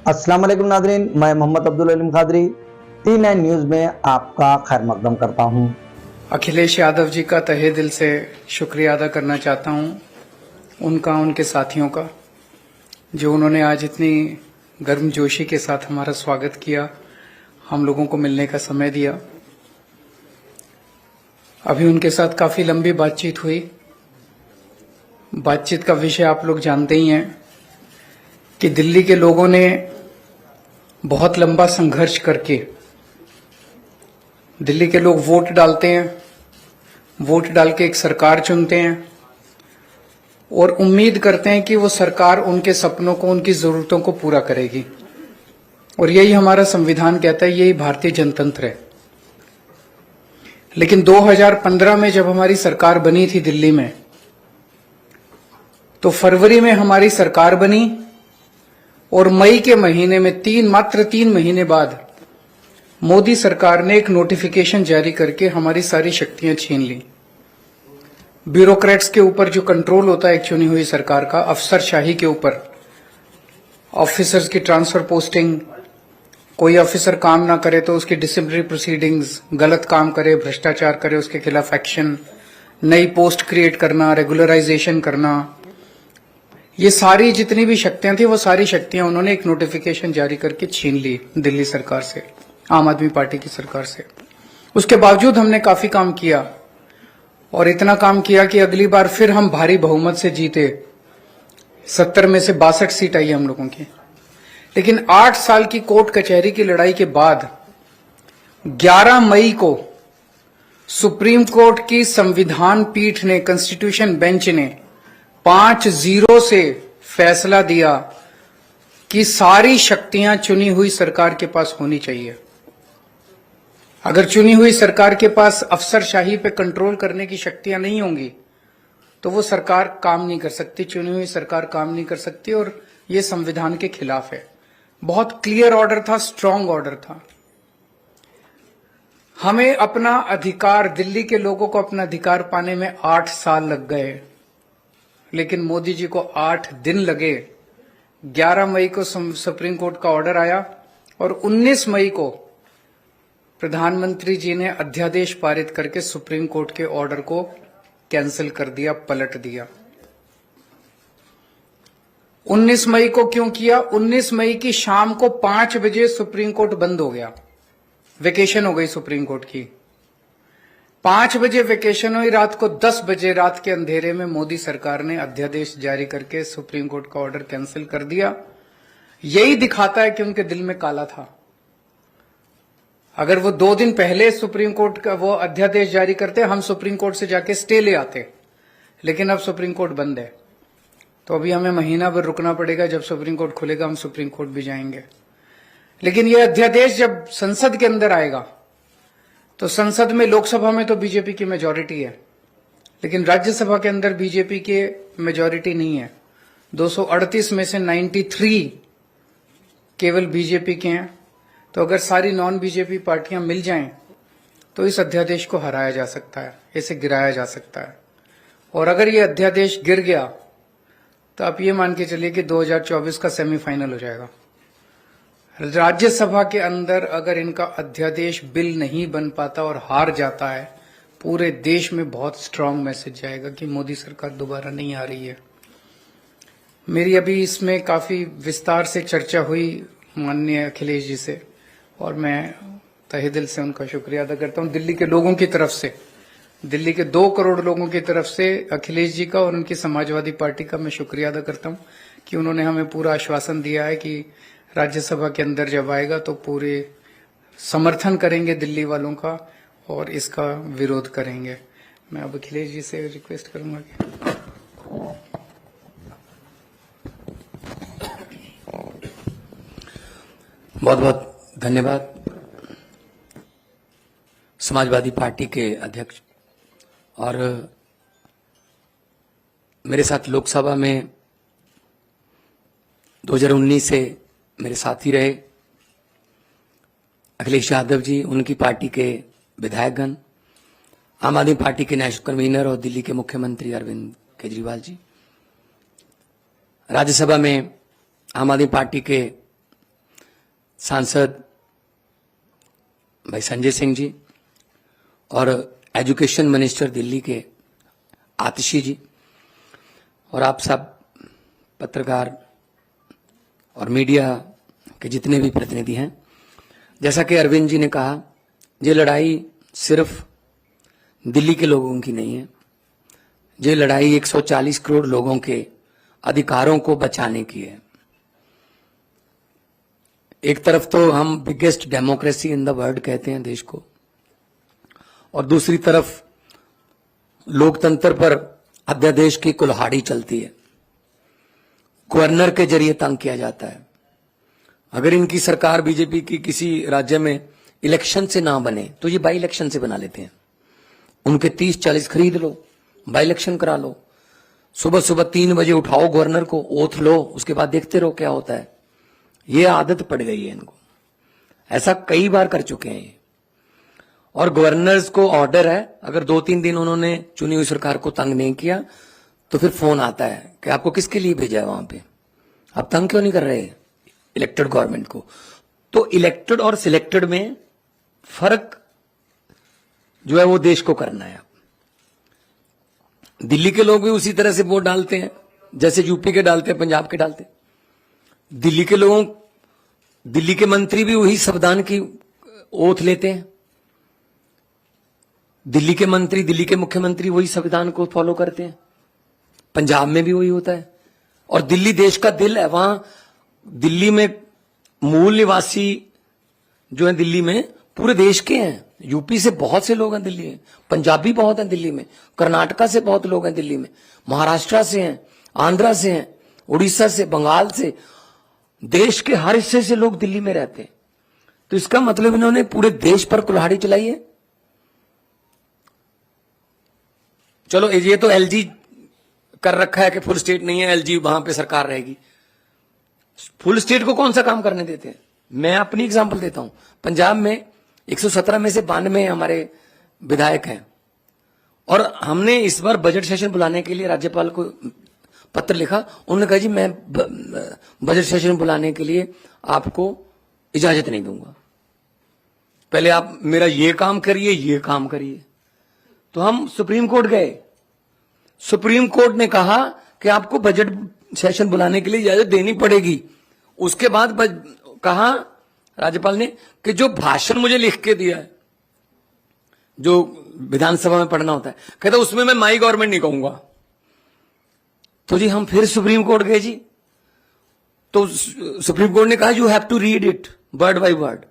अस्सलाम वालेकुम नादरीन, मैं मोहम्मद अब्दुल अलीम खादरी T9 न्यूज में आपका खैर मकदम करता हूं। अखिलेश यादव जी का तहे दिल से शुक्रिया अदा करना चाहता हूं, उनका, उनके साथियों का, जो उन्होंने आज इतनी गर्मजोशी के साथ हमारा स्वागत किया, हम लोगों को मिलने का समय दिया। अभी उनके साथ काफी लंबी बातचीत हुई। बातचीत का विषय आप लोग जानते ही हैं कि दिल्ली के लोगों ने बहुत लंबा संघर्ष करके, दिल्ली के लोग वोट डालते हैं, वोट डाल के एक सरकार चुनते हैं और उम्मीद करते हैं कि वो सरकार उनके सपनों को, उनकी जरूरतों को पूरा करेगी। और यही हमारा संविधान कहता है, यही भारतीय जनतंत्र है। लेकिन 2015 में जब हमारी सरकार बनी थी दिल्ली में, तो फरवरी में हमारी सरकार बनी और मई के महीने में मात्र 3 महीने बाद मोदी सरकार ने एक नोटिफिकेशन जारी करके हमारी सारी शक्तियां छीन ली। ब्यूरोक्रेट्स के ऊपर जो कंट्रोल होता है एक चुनी हुई सरकार का, अफसरशाही के ऊपर, ऑफिसर्स की ट्रांसफर पोस्टिंग, कोई ऑफिसर काम ना करे तो उसकी डिसिप्लिनरी प्रोसीडिंग्स, गलत काम करे, भ्रष्टाचार करे, उसके खिलाफ एक्शन, नई पोस्ट क्रिएट करना, रेगुलराइजेशन करना, ये सारी जितनी भी शक्तियां थी वो सारी शक्तियां उन्होंने एक नोटिफिकेशन जारी करके छीन ली दिल्ली सरकार से, आम आदमी पार्टी की सरकार से। उसके बावजूद हमने काफी काम किया और इतना काम किया कि अगली बार फिर हम भारी बहुमत से जीते। 70 में से 62 सीट आई हम लोगों की। लेकिन 8 साल की कोर्ट कचहरी की लड़ाई के बाद 11 मई को सुप्रीम कोर्ट की संविधान पीठ ने, कॉन्स्टिट्यूशन बेंच ने 5-0 से फैसला दिया कि सारी शक्तियां चुनी हुई सरकार के पास होनी चाहिए। अगर चुनी हुई सरकार के पास अफसरशाही पे कंट्रोल करने की शक्तियां नहीं होंगी तो वो सरकार काम नहीं कर सकती, चुनी हुई सरकार काम नहीं कर सकती, और ये संविधान के खिलाफ है। बहुत क्लियर ऑर्डर था, स्ट्रांग ऑर्डर था। हमें अपना अधिकार, दिल्ली के लोगों को अपना अधिकार पाने में 8 साल लग गए, लेकिन मोदी जी को 8 दिन लगे। 11 मई को सुप्रीम कोर्ट का ऑर्डर आया और 19 मई को प्रधानमंत्री जी ने अध्यादेश पारित करके सुप्रीम कोर्ट के ऑर्डर को कैंसिल कर दिया, पलट दिया। 19 मई को क्यों किया? 19 मई की शाम को 5 बजे सुप्रीम कोर्ट बंद हो गया, वेकेशन हो गई सुप्रीम कोर्ट की। 5 बजे वेकेशन हुई, रात को 10 बजे रात के अंधेरे में मोदी सरकार ने अध्यादेश जारी करके सुप्रीम कोर्ट का ऑर्डर कैंसिल कर दिया। यही दिखाता है कि उनके दिल में काला था। अगर वो 2 दिन पहले सुप्रीम कोर्ट का वो अध्यादेश जारी करते, हम सुप्रीम कोर्ट से जाके स्टे ले आते। लेकिन अब सुप्रीम कोर्ट बंद है, तो अभी हमें महीना भर रुकना पड़ेगा। जब सुप्रीम कोर्ट खुलेगा हम सुप्रीम कोर्ट भी जाएंगे। लेकिन ये अध्यादेश जब संसद के अंदर आएगा, तो संसद में, लोकसभा में तो बीजेपी की मेजॉरिटी है, लेकिन राज्यसभा के अंदर बीजेपी के मेजॉरिटी नहीं है। 238 में से 93 केवल बीजेपी के हैं। तो अगर सारी नॉन बीजेपी पार्टियां मिल जाएं तो इस अध्यादेश को हराया जा सकता है, इसे गिराया जा सकता है। और अगर ये अध्यादेश गिर गया तो आप ये मान के चलिए कि 2024 का सेमीफाइनल हो जाएगा। राज्यसभा के अंदर अगर इनका अध्यादेश बिल नहीं बन पाता और हार जाता है, पूरे देश में बहुत स्ट्रांग मैसेज जाएगा कि मोदी सरकार दोबारा नहीं आ रही है। मेरी अभी इसमें काफी विस्तार से चर्चा हुई माननीय अखिलेश जी से, और मैं तहे दिल से उनका शुक्रिया अदा करता हूं। दिल्ली के लोगों की तरफ से, दिल्ली के 2 करोड़ लोगों की तरफ से अखिलेश जी का और उनकी समाजवादी पार्टी का मैं शुक्रिया अदा करता हूं कि उन्होंने हमें पूरा आश्वासन दिया है कि राज्यसभा के अंदर जब आएगा तो पूरे समर्थन करेंगे दिल्ली वालों का और इसका विरोध करेंगे। मैं अब अखिलेश जी से रिक्वेस्ट करूंगा कि बहुत बहुत धन्यवाद। समाजवादी पार्टी के अध्यक्ष और मेरे साथ लोकसभा में 2019 से मेरे साथी रहे अखिलेश यादव जी, उनकी पार्टी के विधायकगण, आम आदमी पार्टी के नेशनल कन्वीनर और दिल्ली के मुख्यमंत्री अरविंद केजरीवाल जी, राज्यसभा में आम आदमी पार्टी के सांसद भाई संजय सिंह जी और एजुकेशन मिनिस्टर दिल्ली के आतिशी जी और आप सब पत्रकार और मीडिया के जितने भी प्रतिनिधि हैं, जैसा कि अरविंद जी ने कहा, ये लड़ाई सिर्फ दिल्ली के लोगों की नहीं है, ये लड़ाई 140 करोड़ लोगों के अधिकारों को बचाने की है। एक तरफ तो हम biggest democracy in the world कहते हैं देश को, और दूसरी तरफ लोकतंत्र पर अध्यादेश की कुल्हाड़ी चलती है, गवर्नर के जरिए तंग किया जाता है। अगर इनकी सरकार बीजेपी की किसी राज्य में इलेक्शन से ना बने तो ये बाई इलेक्शन से बना लेते हैं। उनके 30-40 खरीद लो, बाई इलेक्शन करा लो, सुबह सुबह 3 बजे उठाओ गवर्नर को, ओथ लो, उसके बाद देखते रहो क्या होता है। ये आदत पड़ गई है इनको, ऐसा कई बार कर चुके हैं ये। और गवर्नर्स को ऑर्डर है, अगर 2-3 दिन उन्होंने चुनी हुई सरकार को तंग नहीं किया तो फिर फोन आता है कि आपको किसके लिए भेजा है वहां पे, आप तंग क्यों नहीं कर रहे इलेक्टेड गवर्नमेंट को। तो इलेक्टेड और सिलेक्टेड में फर्क जो है वो देश को करना है। दिल्ली के लोग भी उसी तरह से वोट डालते हैं जैसे यूपी के डालते हैं, पंजाब के डालते हैं। दिल्ली के लोगों, दिल्ली के मंत्री भी वही संविधान की ओथ लेते हैं, दिल्ली के मंत्री, दिल्ली के मुख्यमंत्री वही संविधान को फॉलो करते हैं। पंजाब में भी वही होता है। और दिल्ली देश का दिल है, वहां दिल्ली में मूल निवासी जो है दिल्ली में पूरे देश के हैं। यूपी से बहुत से लोग हैं दिल्ली में, पंजाबी बहुत हैं दिल्ली में, कर्नाटका से बहुत लोग हैं दिल्ली में, महाराष्ट्र से हैं, आंध्रा से हैं, उड़ीसा से, बंगाल से, देश के हर हिस्से से लोग दिल्ली में रहते हैं। तो इसका मतलब इन्होंने पूरे देश पर कुल्हाड़ी चलाई है। चलो ये तो एलजी कर रखा है कि फुल स्टेट नहीं है, एलजी वहां पे सरकार रहेगी। फुल स्टेट को कौन सा काम करने देते हैं? मैं अपनी एग्जांपल देता हूं। पंजाब में 117 में से 92 हमारे विधायक हैं, और हमने इस बार बजट सेशन बुलाने के लिए राज्यपाल को पत्र लिखा। उन्होंने कहा जी मैं बजट सेशन बुलाने के लिए आपको इजाजत नहीं दूंगा, पहले आप मेरा ये काम करिए, ये काम करिए। तो हम सुप्रीम कोर्ट गए, सुप्रीम कोर्ट ने कहा कि आपको बजट सेशन बुलाने के लिए इजाजत देनी पड़ेगी। उसके बाद कहा राज्यपाल ने कि जो भाषण मुझे लिख के दिया है, जो विधानसभा में पढ़ना होता है, कहता उसमें मैं माई गवर्नमेंट नहीं कहूंगा। तो जी हम फिर सुप्रीम कोर्ट गए जी, तो सुप्रीम कोर्ट ने कहा you have to read it word by word.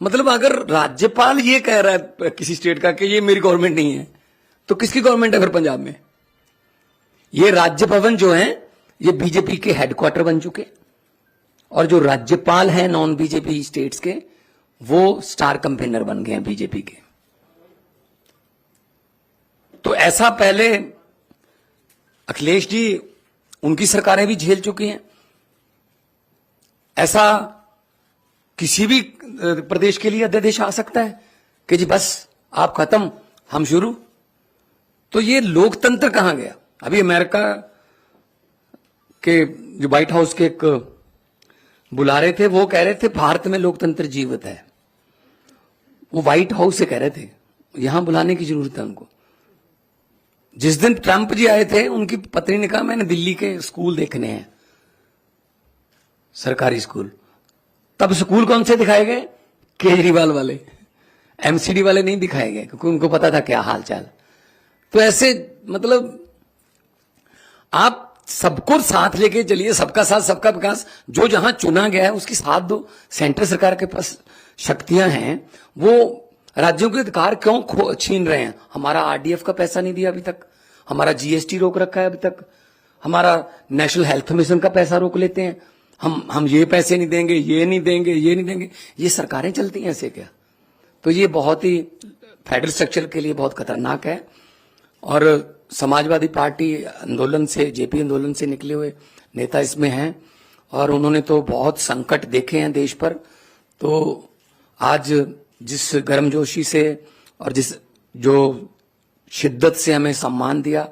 मतलब अगर राज्यपाल ये कह रहा है किसी स्टेट का कि ये मेरी गवर्नमेंट नहीं है, तो किसकी गवर्नमेंट है फिर पंजाब में? ये राज्य भवन जो है ये बीजेपी के हेडक्वार्टर बन चुके, और जो राज्यपाल हैं नॉन बीजेपी स्टेट्स के, वो स्टार कैंपेनर बन गए हैं बीजेपी के। तो ऐसा पहले अखिलेश जी, उनकी सरकारें भी झेल चुकी हैं। ऐसा किसी भी प्रदेश के लिए अध्यादेश आ सकता है कि जी बस आप खत्म, हम शुरू। तो ये लोकतंत्र कहां गया? अभी अमेरिका के जो व्हाइट हाउस के एक बुला रहे थे, वो कह रहे थे भारत में लोकतंत्र जीवित है। वो व्हाइट हाउस से कह रहे थे, यहां बुलाने की जरूरत है उनको। जिस दिन ट्रंप जी आए थे, उनकी पत्नी ने कहा मैंने दिल्ली के स्कूल देखने हैं, सरकारी स्कूल। तब स्कूल कौन से दिखाए गए? केजरीवाल वाले, एमसीडी वाले नहीं दिखाए गए, क्योंकि उनको पता था क्या हाल चाल। तो ऐसे मतलब आप सबको साथ लेके चलिए, सबका साथ सबका विकास। जो जहां चुना गया है उसकी साथ दो। सेंट्रल सरकार के पास शक्तियां हैं, वो राज्यों के अधिकार क्यों छीन रहे हैं? हमारा आरडीएफ का पैसा नहीं दिया अभी तक, हमारा जीएसटी रोक रखा है अभी तक, हमारा नेशनल हेल्थ मिशन का पैसा रोक लेते हैं। हम ये पैसे नहीं देंगे, ये नहीं देंगे, ये नहीं देंगे। ये सरकारें चलती हैं ऐसे क्या? तो ये बहुत ही फेडरल स्ट्रक्चर के लिए बहुत खतरनाक है। और समाजवादी पार्टी आंदोलन से, जेपी आंदोलन से निकले हुए नेता इसमें हैं, और उन्होंने तो बहुत संकट देखे हैं देश पर। तो आज जिस गर्मजोशी से और जिस जो शिद्दत से हमें सम्मान दिया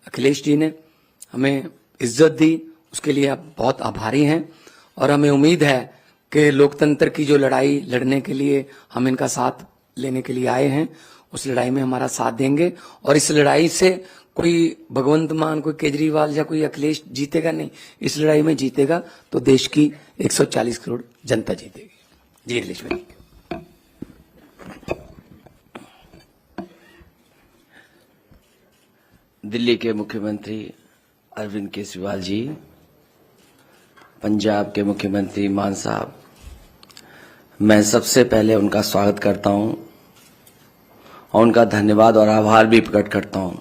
अखिलेश जी ने, हमें इज्जत दी, उसके लिए आप बहुत आभारी हैं। और हमें उम्मीद है कि लोकतंत्र की जो लड़ाई लड़ने के लिए हम इनका साथ लेने के लिए आए हैं, उस लड़ाई में हमारा साथ देंगे। और इस लड़ाई से कोई भगवंत मान, कोई केजरीवाल या कोई अखिलेश जीतेगा नहीं, इस लड़ाई में जीतेगा तो देश की 140 करोड़ जनता जीतेगी। जी अखिलेश भाई। दिल्ली के मुख्यमंत्री अरविंद केजरीवाल जी, पंजाब के मुख्यमंत्री मान साहब, मैं सबसे पहले उनका स्वागत करता हूं और उनका धन्यवाद और आभार भी प्रकट करता हूं।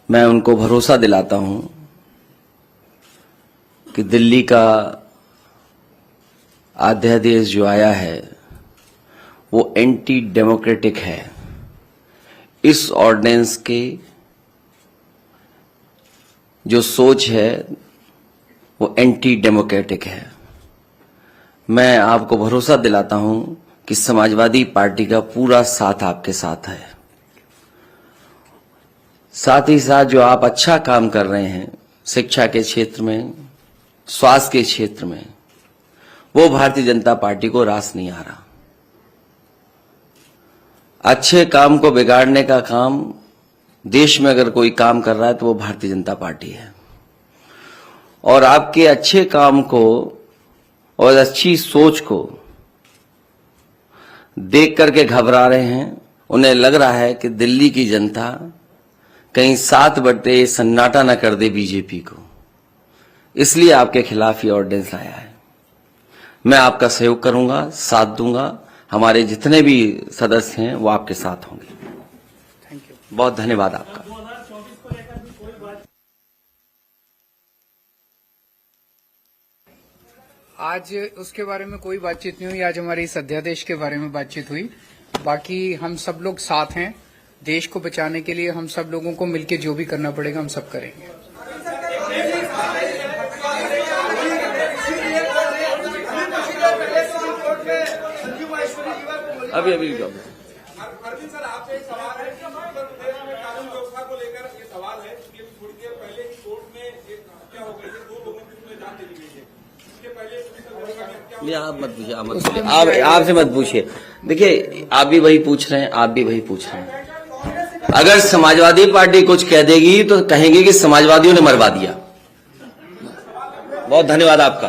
मैं उनको भरोसा दिलाता हूं कि दिल्ली का अध्यादेश जो आया है वो एंटी डेमोक्रेटिक है। इस ऑर्डिनेंस के जो सोच है वो एंटी डेमोक्रेटिक है। मैं आपको भरोसा दिलाता हूं कि समाजवादी पार्टी का पूरा साथ आपके साथ है। साथ ही साथ जो आप अच्छा काम कर रहे हैं शिक्षा के क्षेत्र में, स्वास्थ्य के क्षेत्र में, वो भारतीय जनता पार्टी को रास नहीं आ रहा। अच्छे काम को बिगाड़ने का काम देश में अगर कोई काम कर रहा है तो वो भारतीय जनता पार्टी है। और आपके अच्छे काम को और अच्छी सोच को देख करके घबरा रहे हैं। उन्हें लग रहा है कि दिल्ली की जनता कहीं 7 बटे सन्नाटा न कर दे बीजेपी को, इसलिए आपके खिलाफ ये ऑर्डिनेंस लाया है। मैं आपका सहयोग करूंगा, साथ दूंगा। हमारे जितने भी सदस्य हैं वो आपके साथ होंगे। Thank you. बहुत धन्यवाद आपका। आज उसके बारे में कोई बातचीत नहीं हुई। आज हमारी इस अध्यादेश के बारे में बातचीत हुई। बाकी हम सब लोग साथ हैं। देश को बचाने के लिए हम सब लोगों को मिलकर जो भी करना पड़ेगा हम सब करेंगे। अभी अरविंद सर, आपसे एक सवाल है कि प्रदेश में कानून व्यवस्था को लेकर ये सवाल है कि थोड़ी देर पहले ही कोर्ट में एक हत्या हो गई है, 2 लोगों की उसमें जान दे दी गई है। इसके पहले आप मत पूछिए, आप मत पूछिए, आप आपसे मत पूछिए। देखिए, आप भी वही पूछ रहे हैं, आप भी वही पूछ रहे हैं। अगर समाजवादी पार्टी कुछ कह देगी तो कहेंगे कि समाजवादियों ने मरवा दिया। बहुत धन्यवाद आपका।